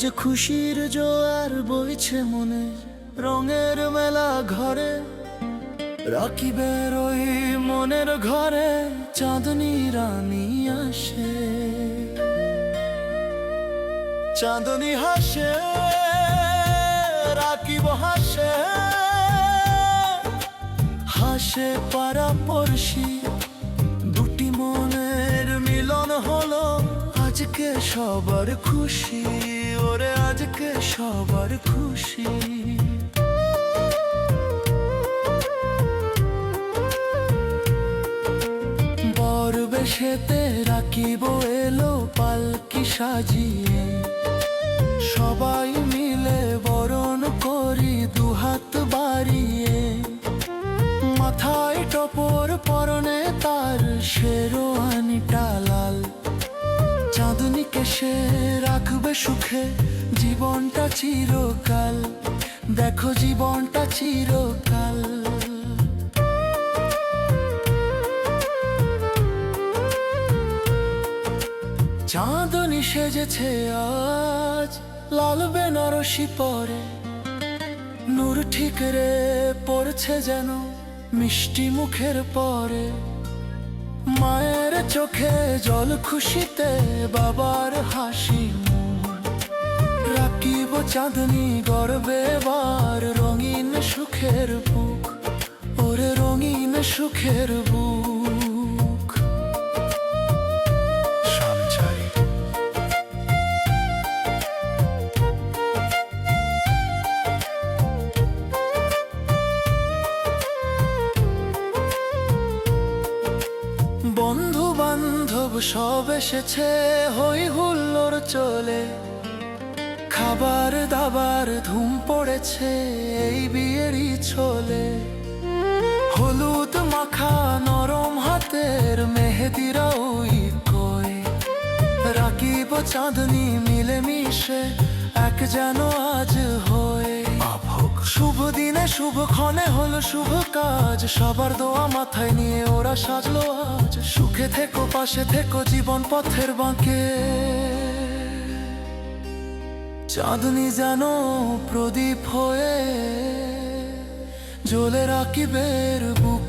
আজ খুশির জোয়ার বইছে মনে, রঙের মেলা ঘরে, রাকিবের ওই মনের ঘরে চাঁদনি রানী আসে। চাঁদনি হাসে, রাকিব হাসে, হাসে পাড়া পড়শি, দুটি মনের মিলন হলো। আজকে সবার খুশি, ওরে আজকে সবার খুশি। বর বেশেতে রাকিব এলো পালকি সাজিয়ে, সবাই মিলে বরণ করি দুহাত বাড়িয়ে। মাথায় টপর, পরনে তার শেরওয়ানিটা লাল। চাঁদনিকে সে রাখবে সুখে, জীবনটা চিরকাল। দেখো জীবনটা চিরকাল। চাঁদনি সেজেছে আজ লাল বেনারসি পরে, নূর ঠিক রে পড়ছে যেন মিষ্টি মুখের পরে। মায়ের চোখে জল খুশিতে, বাবার হাসি মুখ। রাকিব চাঁদনি গর্বে এবার রঙিন সুখের বুক, ওরে রঙিন সুখের বুক। সঞ্চয় বন্ধু বান্ধব সব এসেছে, হই হুল্লোড় চলে। খাবার দাবার ধুম পড়েছে এই বিয়েরই ছোলে। হলুদ মাখা নরম হাতের মেহেদিরা ওই কই। রাকিব চাঁদনি মিলে মিশে এক যেন আজ হয়ে। শুভ দিনে শুভ ক্ষণে হলো শুভ কাজ, সবার দোয়া মাথায় নিয়ে ওরা সাজলো আজ। সুখে থেকো, পাশে থেকো জীবন পথের বাঁকে। চাঁদনি যেন প্রদীপ হয়ে জ্বলে রাকিবের বুক।